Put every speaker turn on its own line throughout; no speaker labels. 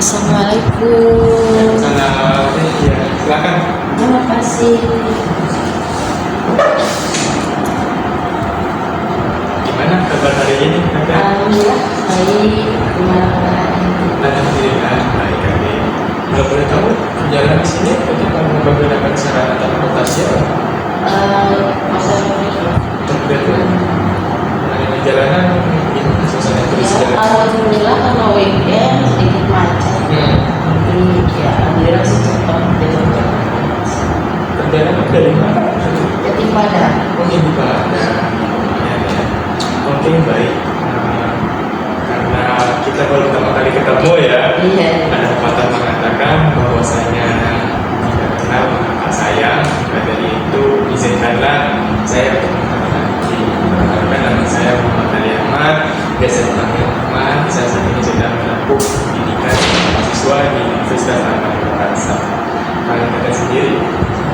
Assalamualaikum.
Salam, ya, silakan.
Terima kasih.
Gimana kabar hari ini?
Alhamdulillah baik. Gimana kabarnya?
Alhamdulillah baik kami. Kalau boleh tahu perjalanan di sini bagaimana menggunakan sarana transportasi?
Masalah
Betul. Ada di jalanan gimana suasana turis
ya,
jalan?
alhamdulillah karena weekend sedikit macet. Tapi ya alhamdulillah sih cepat gitu.
Perjalanan dari mana?
Jadi pada
Mungkin di Padang. Ya, ya. Oke baik. Karena kita baru pertama kali ketemu ya.
iya.
Ada pepatah mengatakan bahwasanya tidak kenal maka sayang. Maka dari itu izinkanlah saya untuk mengenalkan nama saya Muhammad Ali Ahmad. Biasa dipanggil Ahmad. Saya saat ini sedang menempuh pendidikan mahasiswa di Universitas Ahmad Yogyakarta. Kalian kalian sendiri.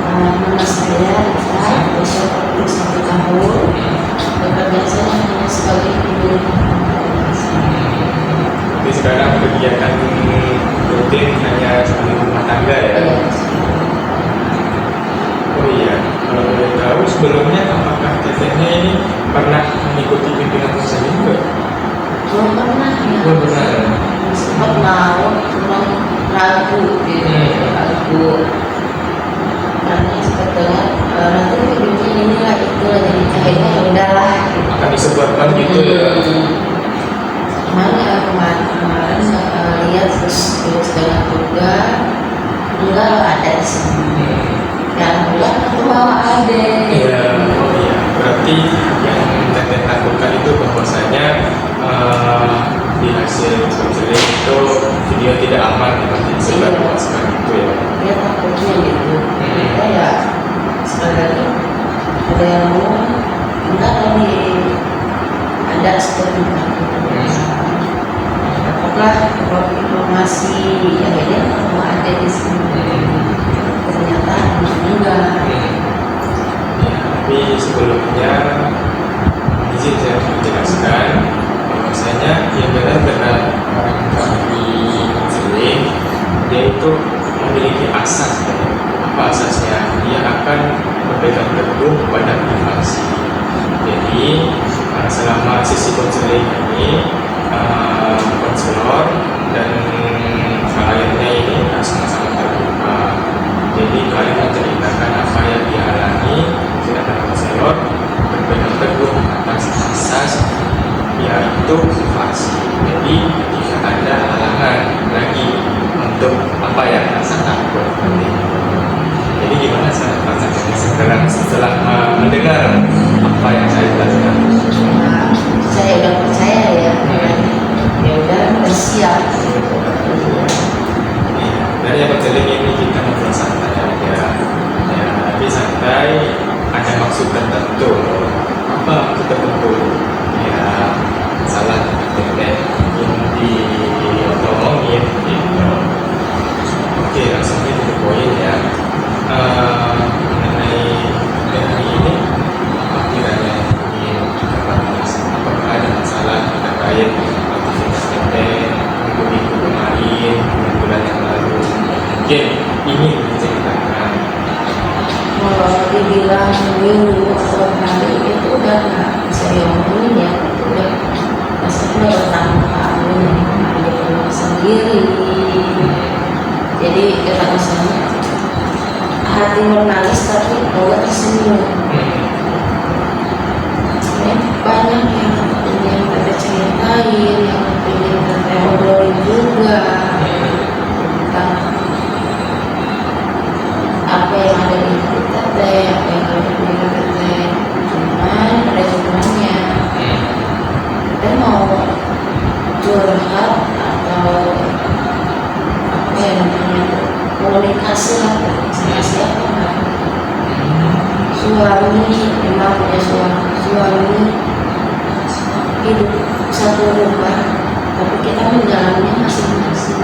Nama saya Rita, usia 41 tahun. Bekerja saya hanya sebagai ibu.
Tapi sekarang kegiatan rutin hanya sebagai rumah tangga ya. Oh iya, kalau boleh tahu sebelumnya apakah tetehnya ini pernah mengikuti pimpinan muslim enggak?
Belum pernah ya.
Belum pernah.
Sempat mau, cuma ragu gitu, ragu. Karena sebetulnya nanti videonya inilah itulah jadi kayaknya ya udahlah.
Akan disebabkan gitu ya.
Cuman kemarin lihat terus dengan juga enggak ada di sini. Yang enggak aku bawa adek.
Iya, oh iya. Berarti yang teteh takutkan itu bahwasanya di hasil konseling itu video tidak aman seperti disebut luaskan itu ya.
Dia takutnya gitu. Kita ya sekali lagi ada yang mau enggak lagi ada seperti itu. Dapatlah informasi yang ini mau ada di sini. Ternyata enggak.
Ya, tapi sebelumnya izin saya menjelaskan bahwasanya yang benar-benar orang kami konseling dia itu memiliki asas. Apa asasnya? Dia akan berpegang teguh pada privasi. Jadi selama sisi konseling ini konselor dan kliennya ini sama-sama terbuka. Jadi kalian menceritakan apa yang dialami, sedangkan konselor berpegang teguh atas asas yaitu privasi. Jadi tidak ada halangan lagi untuk apa yang rasa takut. Jadi gimana saya sekarang setelah mendengar apa yang saya jelaskan?
Saya udah percaya ya. Ya udah bersiap.
Dari yang konseling ini kita ngobrol santai aja, ya, tapi santai ada maksud tertentu. Apa maksud tertentu? Ya salah teteh yang diomongin gitu. Oke, langsung aja ke poin ya. Mengenai hari ini apa kiranya ingin kita bahas? Apakah ada masalah terkait aktivitas teteh minggu kemarin, bulan yang lalu? Mungkin ingin diceritakan.
Kalau dibilang minggu atau hari itu udah nggak bisa diomongin ya. Udah maksudnya bertahun-tahun ada rumah sendiri. Jadi kita misalnya hati menangis tapi Allah tersenyum. Ya, banyak yang ingin kita ceritain, yang ingin kita obrolin juga tentang apa yang ada di hidup teteh, apa yang ada di hidup teteh. Cuman ada cumannya. Kita mau curhat atau apa yang namanya komunikasi lah sama siapa kan? Suami memang punya suami hidup satu rumah, tapi kita menjalaninya masing-masing.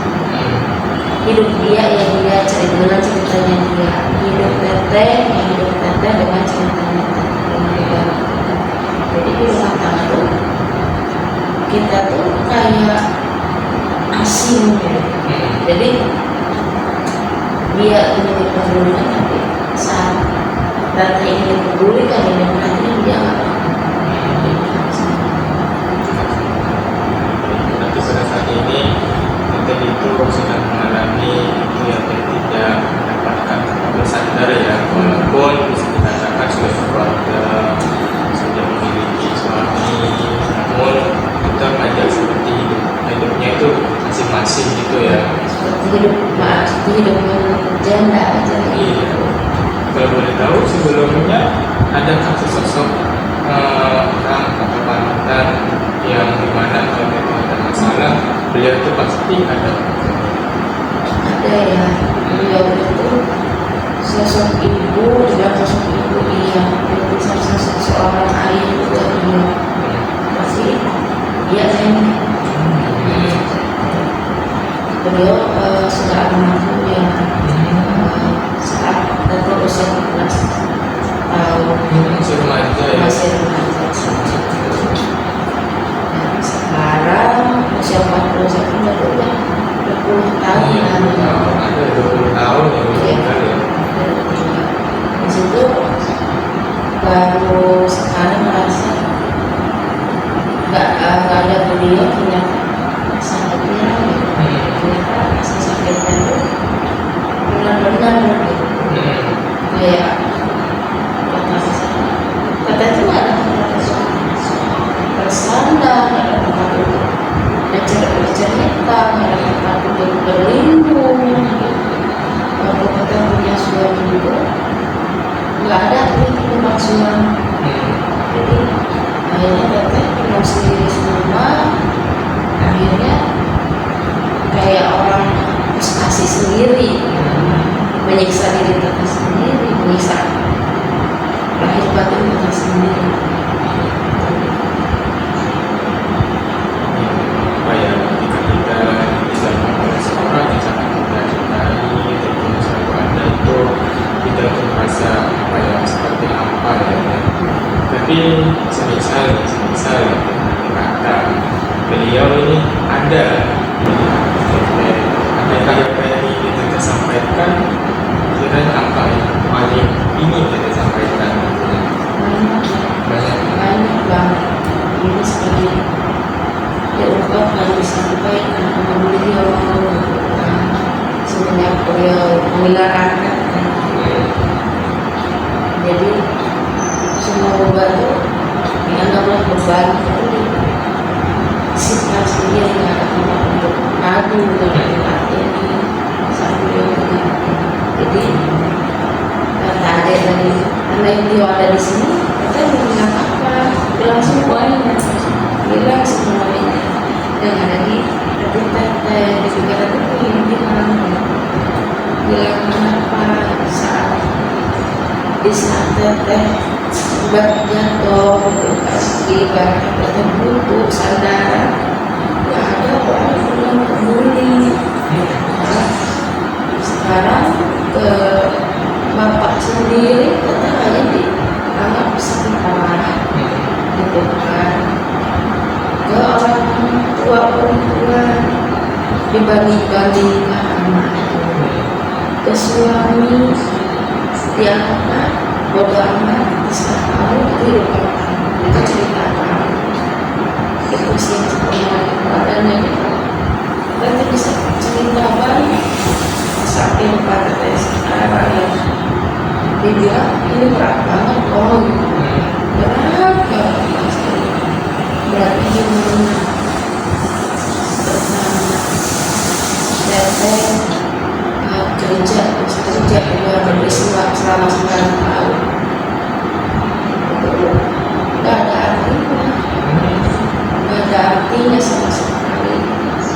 Hidup dia ya dia dengan ceritanya dia, hidup teteh yang hidup teteh dengan ceritanya teteh. Jadi di rumah tangga tuh kita tuh kayak asing ya. Jadi dia ini perlindungan, tapi saat data ini dipedulikan ini perhatian dia nggak
Nanti pada saat ini kita itu sedang mengalami itu yang tidak mendapatkan bersandar ya, walaupun bisa dikatakan sudah berkeluarga, sudah memiliki suami, namun kita belajar seperti hidupnya itu masing-masing gitu ya.
seperti hidup janda aja.
Iya. Kalau boleh tahu sebelumnya adakah sosok orang atau panutan yang dimana kalau memang ada masalah beliau itu pasti ada.
Ada ya, beliau itu sosok ibu, juga sosok ibu iya, itu sosok seorang ayah juga iya, pasti dia ini beliau sudah almarhum ya saat datang usia 14 tahun
Masih remaja ya.
masih remaja. Dan sekarang usia 41 udah 20 tahun
Iya, ada 20 tahun ya
Iya.
kan ya.
Di situ baru sekarang merasa nggak ada beliau ternyata sakitnya ternyata rasa sakitnya itu benar-benar gitu. Kayak kata itu nggak ada tempat bersandar, nggak ada tempat untuk bercerita, nggak ada tempat untuk berlindung gitu. Waktu kita punya suami juga nggak ada itu tempat suami. Jadi akhirnya teteh pulang sendiri semua, akhirnya kayak orang frustasi sendiri, menyiksa diri kita sendiri, menyiksa lahir batin kita sendiri.
Apa ya, ketika kita dijamah oleh seorang yang sangat kita cintai, ataupun selalu ada itu kita tuh merasa apa ya, seperti apa ya. Tapi semisal kata beliau ini ada yang ingin kita sampaikan, kiranya apa yang paling ingin kita sampaikan? Banyak.
Banyak banget ini seperti diungkapkan disampaikan sama beliau semenjak beliau mengilakan. Jadi semua beban itu dianggaplah beban itu simpan sendiri, nggak ada tempat untuk ngadu, nggak ada tempat ini saat beliau mengingatkan. Jadi kata adik tadi, karena beliau ada di sini, kita bilang apa? Bilang semuanya, bilang semuanya. Dengan lagi, tapi teteh di pikiran itu yang bilang kenapa saat di saat teteh sudah jatuh, pasti barang teteh butuh sandaran, nggak ada orang yang peduli. Nah, sekarang ke bapak sendiri teteh hanya dianggap sakit parah, gitu kan. Ke orang tua perempuan dibanding-bandingkan anak itu, ke suami dianggap bodoh amat, bisa tahu kehidupan kamu, itu cerita kamu, itu sih sebenarnya badannya gitu. Dan bisa cerita banyak sakit pada sekarang ya, dibilang ini berat banget oh gitu, berat pasti berarti gimana bersama teteh kerja di luar negeri selama 9 tahun itu nggak ada artinya, nggak ada artinya sama sekali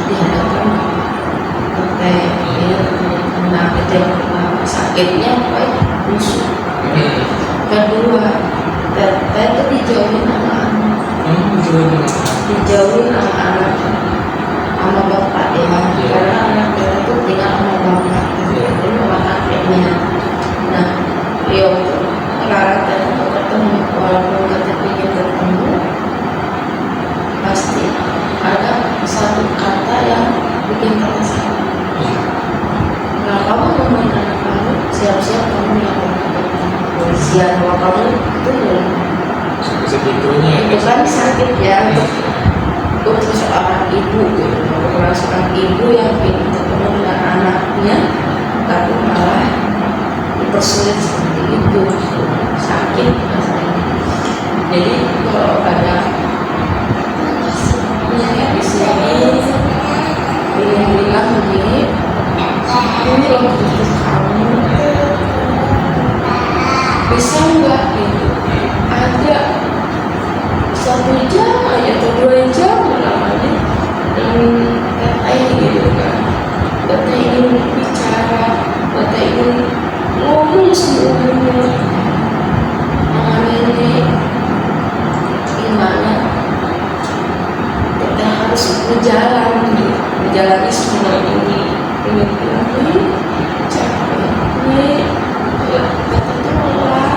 di hadapan teteh ini menang teteh sakitnya baik musuh. Kedua, teteh itu dijauhin sama anak, dijauhin sama anak sama bapak ya, karena anak teteh itu tinggal sama bapak itu sama kakeknya. Nah, beliau itu melarang teteh untuk ketemu, walaupun teteh ingin ketemu pasti ada satu kata yang bikin teteh sakit. kamu itu
Segitunya
itu kan sakit ya untuk seorang ibu gitu. Kalau seorang ibu yang ingin ketemu dengan anaknya tapi malah dipersulit seperti itu, sakit rasanya. Jadi kalau ada yang di sini ingin bilang begini, ini loh butuh kamu, bisa nggak gitu, ada 1 jam aja atau 2 jam namanya teteh gitu kan, teteh ingin bicara, teteh ingin ngomong semuanya sama nenek gimana teteh harus menjalani semua ini bilang capek ya teteh tuh lelah.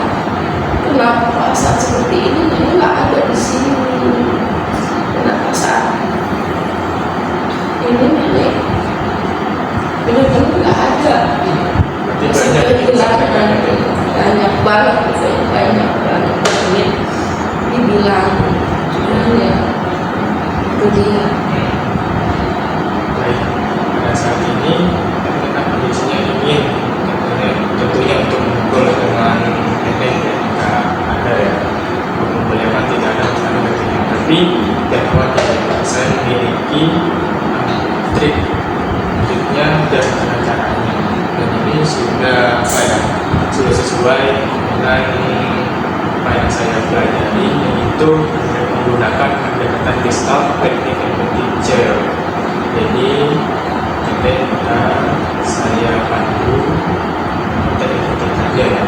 Kenapa saat seperti ini nenek nggak ada di sini? Kenapa saat ini nenek benar-benar nggak ada? Banyak banget, banyak banget. Dibilang, ya itu dia.
Baik, pada saat ini kita kondisinya ingin tentunya untuk mengumpul dengan nenek jika ada ya, mengumpul yang tidak ada masalah tentunya. Tapi yang khawatir saya memiliki triknya dan caranya, dan ini sudah sudah sesuai dengan apa yang saya pelajari, yaitu menggunakan pendekatan Gestalt teknik teacher. Jadi ketika saya pandu, kita ikutin saja ya.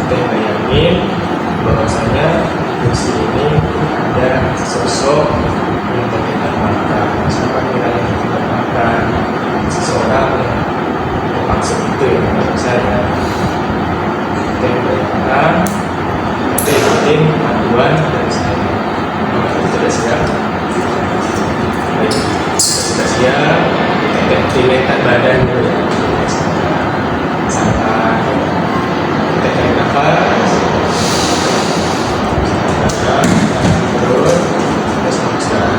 Kita bayangin bahwasanya di kursi ini ada sosok yang terkembangkan. Siapa kira yang terkembangkan? Seseorang yang maksud itu ya menurut saya. Kita bayangkan, kita ikutin panduan dari saya. Kita sudah siap. Baik, sudah siap. Kita tilekan badan dulu ya. Santai. Kita tarik nafas. Turun. Terus teruskan.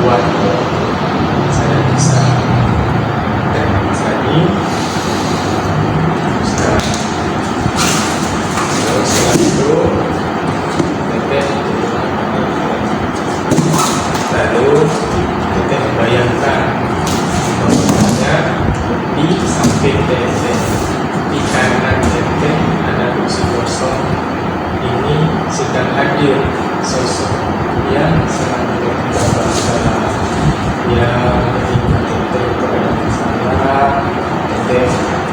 Kuat. Saya bisa. Dan nafas lagi. Teruskan. Terus itu. Lalu kita membayangkan bahwasanya di samping tete, di kanan tete ada kursi kosong. Ini sedang hadir sosok yang sangat tidak bersalah, yang ketika tete berada masalah, tete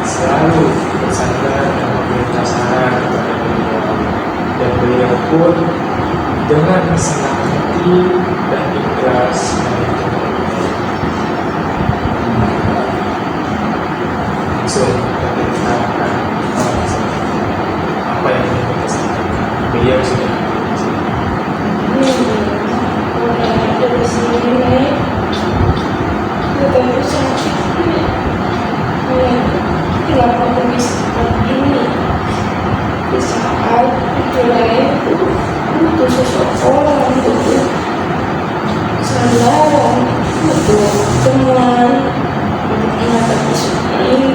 selalu bersandar dan meminta saran kepada beliau, dan beliau pun dengan senang hati dan ikhlas langsung menceritakan apa yang kita sampaikan. Beliau sudah
ada di sini, ketemu sakit. Kenapa bisa ini? Di saat itu butuh seseorang, butuh sandaran, butuh teman untuk menghadapi semua ini.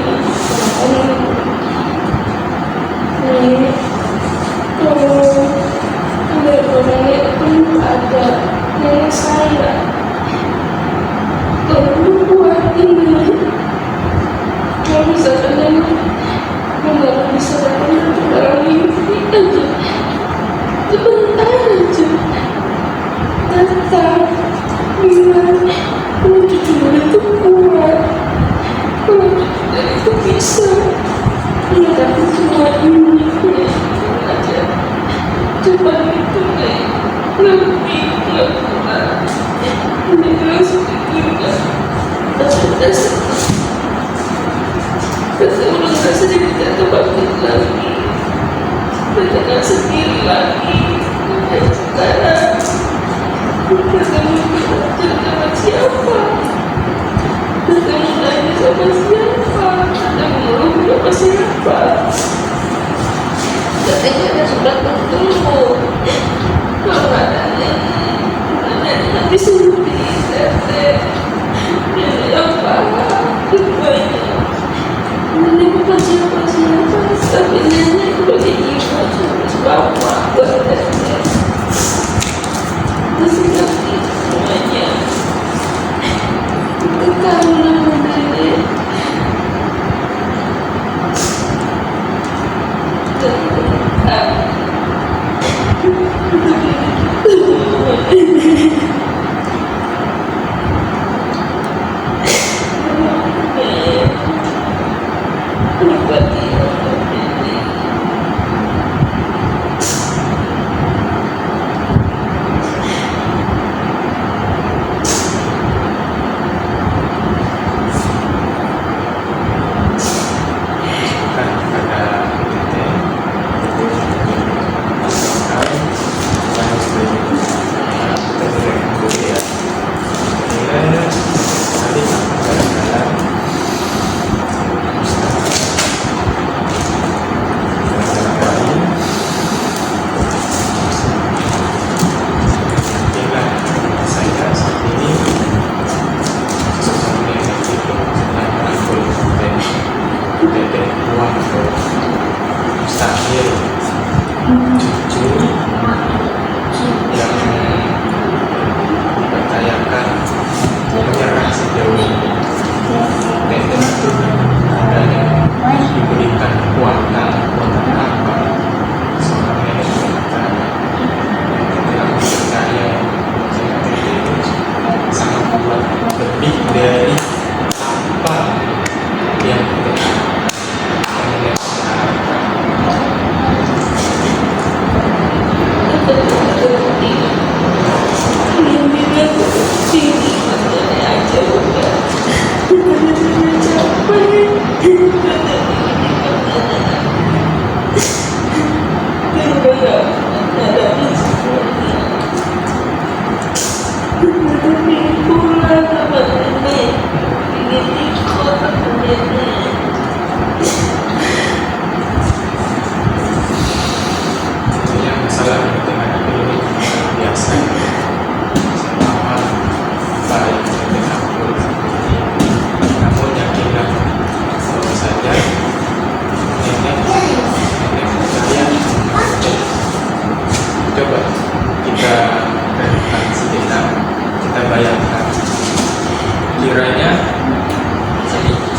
Nenek itu ada nenek saya. Lalu buat ini, kalau misalkan nenek nggak bisa datang ke dalam mimpi aja, sebentar aja datang bilang kalau cucu itu kuat, kalau cucu itu bisa menghadapi semua ini aja. Cuma itu lebih kuat. Ini langsung juga udah nggak sedikit jatuh bangun lagi, udah sendiri lagi. Dan sekarang ketemu dengan siapa? Ketemu lagi sama siapa, kadang ngeluh sama siapa. Katanya ada surat bertemu. Kalau ada nenek habis sendiri, nenek apa? Rupanya nenek bukan siapa-siapa, tapi nenek sebagai ibu terus bapak buat nenek. Masih ngerti semuanya. Tahu nama nenek.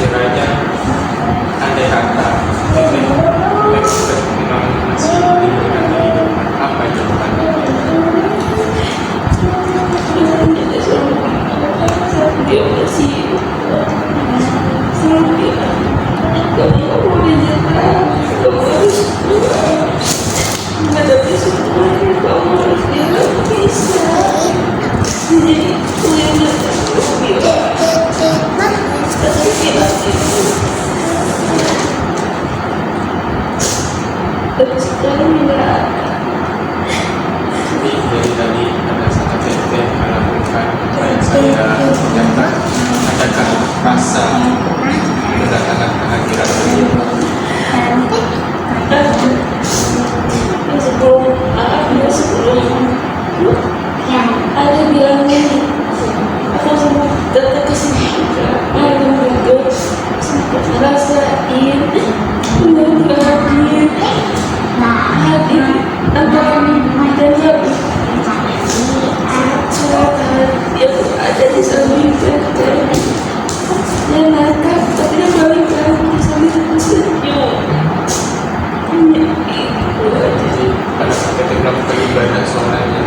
kiranya andai kata memang masih diberikan kehidupan, apa jawabannya?
Dia masih selalu bilang, kamu gak boleh nyerah, kamu harus kuat menghadapi semuanya, kamu harus bilang bisa. Jadi itu yang aku bilang, tapi bilang itu, tapi sekarang enggak.
Jadi dari tadi ada sangat teteh melakukan apa yang saya ucapkan. Adakah rasa mendatangkan kehadiran beliau?
Sebelum ada bilang ini, aku sempat datang ke sini juga, ada juga sempat ngerasain nggak hadir antara mimpi dan mimpi. Surat yang ada di samping teteh dia nakal, tapi dia balik lagi sambil tersenyum. Hanya itu aja.
Pada saat teteh melakukan ibadah sholatnya,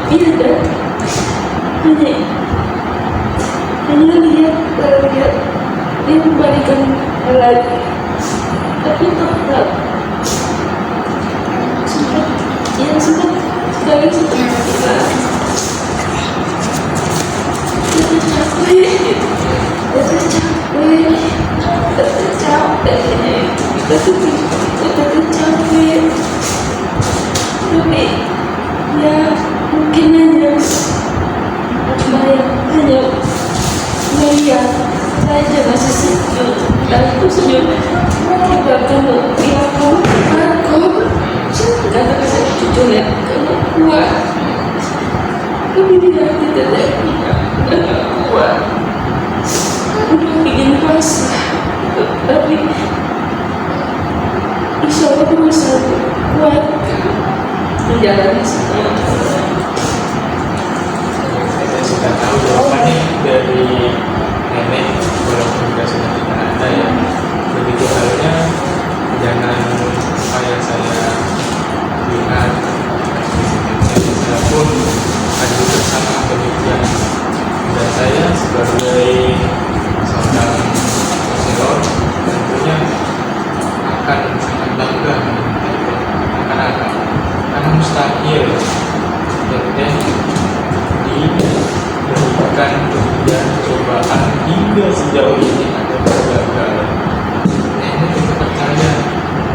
Iya dah, hanya lihat dia membalikan lagi, tapi tetap sempat sekali bilang, capek, tapi ya mungkin hanya melihat saya aja masih senyum, dan aku senyum. Tiba kamu bilang kamu kata cucu lihat kamu kuat, tapi tidak kuat, udah bikin pasrah, tapi insya Allah berusaha kuat menjalani semua.
Saya sudah tahu jawabannya dari nenek, walaupun sudah tidak ada ya. Begitu halnya, jangan apa yang saya lihat, saya pun ada bersama demikian. Dan saya sebagai seorang senior tentunya akan sangat bangga akan karena mustahil teteh diberikan ujian cobaan hingga sejauh ini ada kegagalan. Nenek itu percaya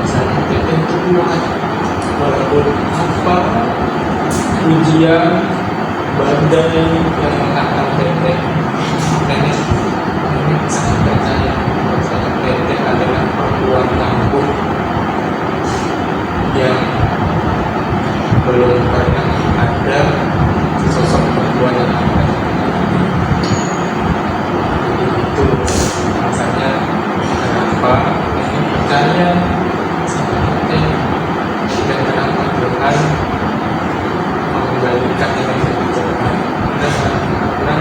misalnya teteh itu kuat walaupun apa ujian badai yang menghantam teteh. Nenek sangat percaya bahwa teteh adalah perempuan tangguh yang belum pernah ada sosok perempuan yang ada. Jadi itu rasanya kenapa ini percaya sama teteh dan kenapa Tuhan mengembalikan ini lebih cepat. Dan karena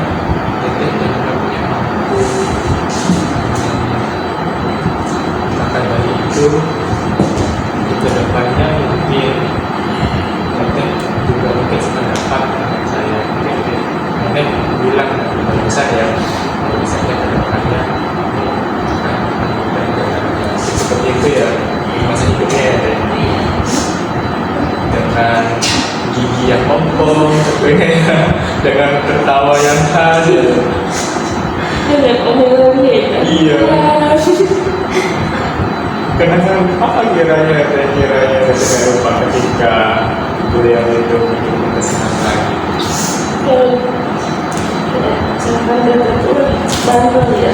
teteh tidak punya mampu. Maka dari itu di kedepannya mungkin teteh juga mungkin sependapat dengan saya. Nenek bilang dari saya kalau misalnya kedepannya seperti itu ya masa hidupnya ya dengan gigi yang ompong tentunya ya, dengan tertawa yang khas ya.
Dengan omongannya ya.
Iya. Kenapa kiranya saya lupa ketika beliau itu bikin kesenangan lagi.
Sampai dia turun bandel ya,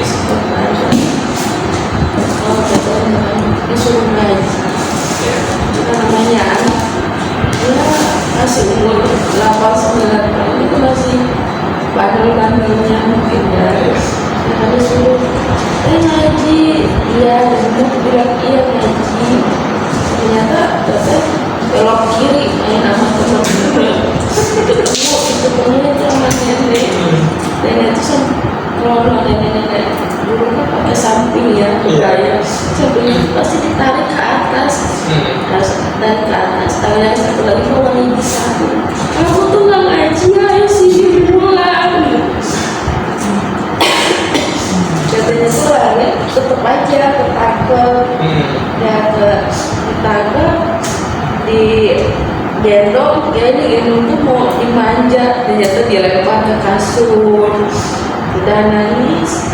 support aja. Kalau katanya disuruh ngaji, kita namanya ya masih umur 8-9 tahun itu masih bandel-bandelnya mungkin ya. Karena disuruh ngaji, iya, dan dia bilang iya ngaji. Ternyata belok kiri main sama teman-teman. Ketemu itu temennya sama nenek. Nenek itu kalau nenek dulu kan pakai samping ya, budaya. Sampingnya pasti ditarik ke atas, dan ke atas. Tangannya satu lagi bawa gigi satu. Kamu tuh nggak ngaji, ayo sini pulang. Katanya tuh lagi tetep aja ketangkep, ya ketangkep di gendong, kayaknya gendong tuh mau dimanja, ternyata dilempar ke kasur. Udah nangis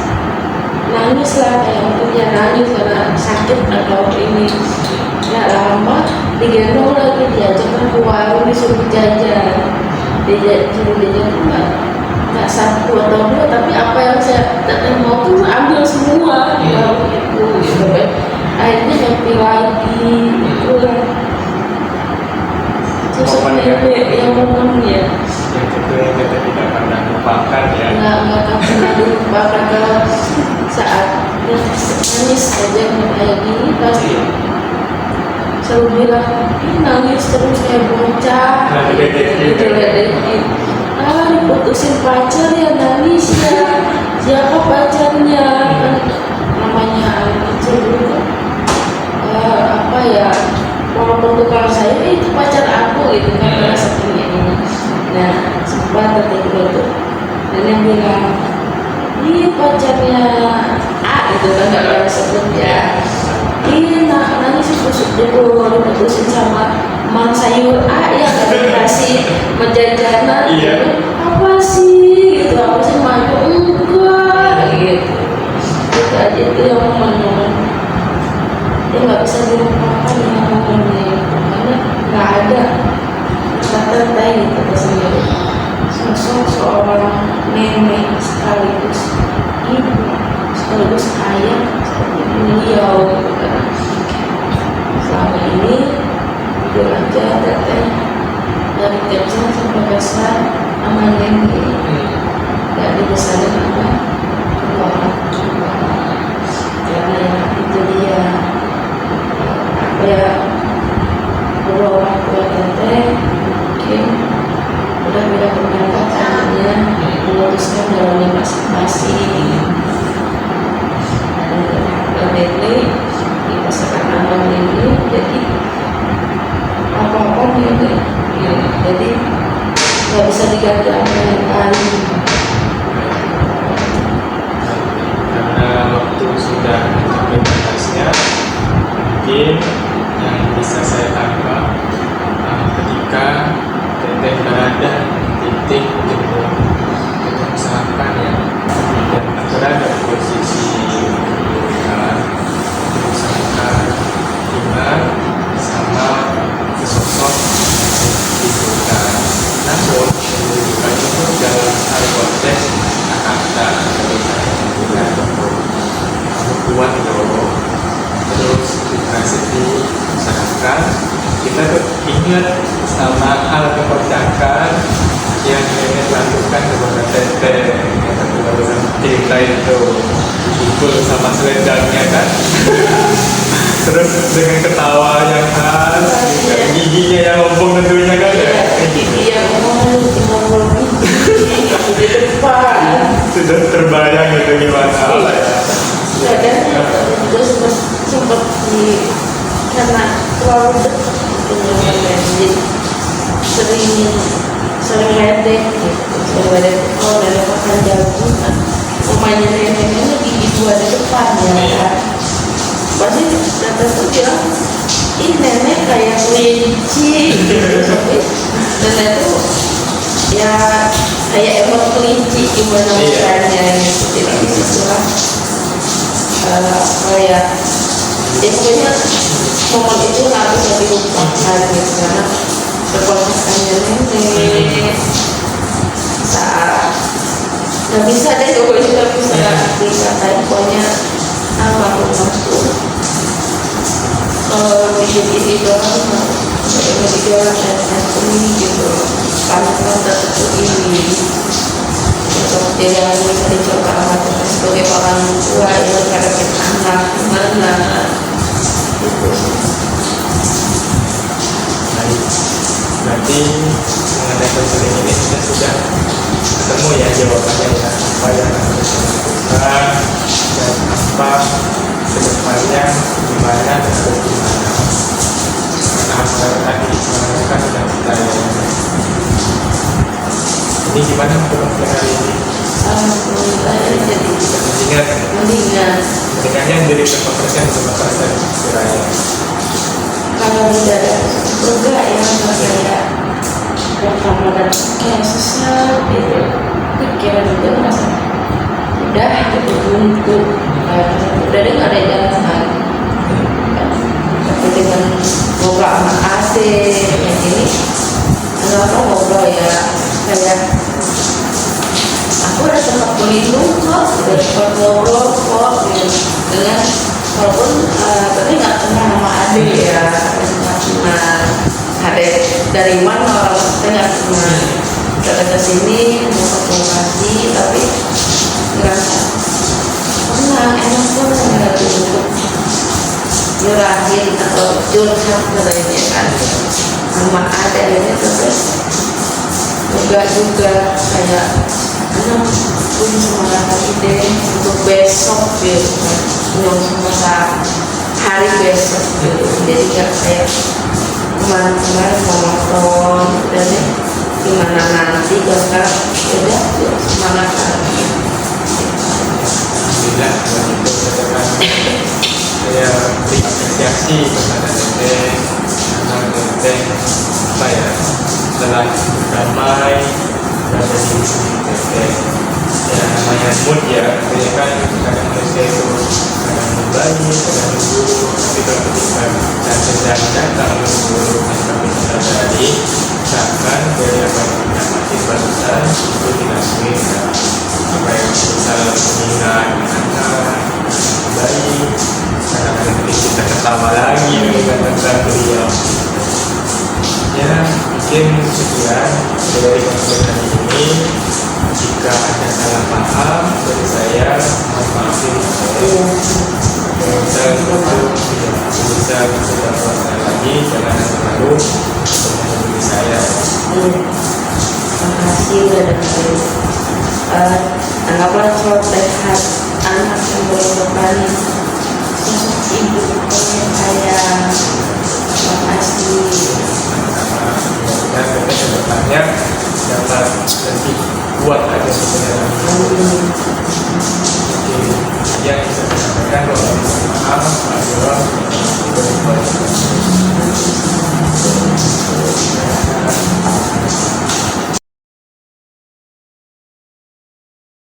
lah kayak punya nangis karena sakit atau ini. Nggak lama digendong lagi, diajakkan ke warung, disuruh jajan. Disuruh jajan tuh nggak satu atau dua, tapi apa yang saya datang mau tuh ambil semua. Gitu kan. Akhirnya happy lagi gitu kan. Yang momennya
yang itu yang kita tidak pernah lupakan ya.
Nggak pernah dilupakan. Kalau saat nangis aja kayak gini pasti selalu bilang ini nangis terus kayak bocah diledekin. Diputusin pacar ya nangis ya, siapa pacarnya kan namanya anak kecil dulu kan apa ya, walaupun tukang saya itu pacar aku gitu kan, karena saking ini. Nah sempat ketika itu nenek bilang ini pacarnya A gitu kan, nggak ada sebut ya. Ini nangis diputusin sama mang sayur A yang nggak dikasih menjajanan gitu. Apa sih gitu, apa sih maju enggak gitu. Itu aja itu yang momen-momen dia nggak bisa dilupakan ya momennya itu, karena nggak ada kata tadi kita sendiri sosok seorang nenek sekaligus ibu sekaligus ayah beliau. Selama ini jujur aja teteh dari kecil sampai besar aman ini gak dibesarin sama kedua orang tua, karena ya itu dia apa ya, kedua orang tua teteh mungkin udah beda pendapat akhirnya memutuskan jalannya masing-masing. Lately di pasangan aman ini jadi apa-apa gitu ya, jadi nggak bisa diganti sama yang lain.
Karena waktu sudah mencapai batasnya, mungkin yang bisa saya tangkap ketika teteh berada di titik jenuh, misalkan ya, dan berada di posisi misalkan ingat sama sosok dibutuhkan, namun dibutuhkan itu dalam hal konteks kata bukan kamu kuat loh, terus dikasih diusahakan. Kita tuh ingat sama hal keperjakan yang nenek lakukan kepada teteh yang aku barusan cerita itu, dipukul sama selendangnya kan. Terus dengan ketawa yang khas, giginya yang ompong tentunya kan ya.
Gigi yang ngomong di depan.
Sudah terbayang itu gimana apa ya.
Kadang juga sempat di karena terlalu dekat jadi sering ledek gitu, sering ledek. Kalau dari makan jagung kan rumahnya neneknya gigi dua di depan ya kan. Pasti datang tuh bilang, ih nenek kayak kelinci gitu. Tapi nenek tuh ya kayak emang kelinci gimana mukanya gitu. Jadi disitulah kayak ya pokoknya momen itu nggak bisa dilupakan gitu, karena keponakannya nenek saat nggak bisa deh, pokoknya nggak bisa dikatain. Pokoknya almarhum aku bikin ini doang nggak dijualan dan ini gitu, karena tetap ini untuk dia bisa dicoba sama sebagai orang tua yang kadang anak gimana gitu.
Baik, berarti mengenai konseling ini kita sudah ketemu ya jawabannya ya, apa yang harus dilakukan dan apa kedepannya gimana dan harus gimana. Karena apa tadi mengatakan sudah kita ya. Ini gimana untuk hari ini?
Alhamdulillah jadi mendingan.
Mendingannya dari berapa persen kiranya?
Kalau tidak ada lega ya, kayak pertama dan kayak sesat gitu, pikiran juga merasa udah gitu buntu, udah deh nggak ada jalan lagi. Tapi dengan ngobrol sama Ade yang ini, kenapa ngobrol ya kayak aku udah sempat berlindung kok, udah sempat ngobrol kok gitu. Dengan walaupun tapi nggak kenal sama Ade ya, nggak kenal Ade dari mana orang kita nggak kenal. Kita kesini mau konsultasi tapi ngerasa enak banget untuk nyerahin atau curhat katanya kan sama Ade ini, terus juga kayak anak pun semangat lagi deh untuk besok gitu kan, yang semasa hari besok gitu. Jadi gak kayak kemarin mau nonton dan gimana nanti kan udah semangat lagi.
Alhamdulillah kalau itu saya beri apresiasi kepada teteh karena teteh apa ya, telah berdamai berada di sini teteh. Ya namanya mood ya, artinya kan kadang manusia itu kadang membaik, kadang buruk, tapi kalau ketika dan sedang datang buruk maka bisa terjadi bahkan dari apa yang kita mati barusan itu tidak mungkin apa yang bisa mengingat anak lagi dengan tentang beliau. Ya, mungkin sekian dari konten kali ini. Jika ada salah paham dari saya, mohon maafin saya. Bisa beberapa kali lagi, jangan terlalu menghubungi saya.
Terima kasih udah dengerin. Anggaplah suatu anak yang merupakan sosok ibu yang saya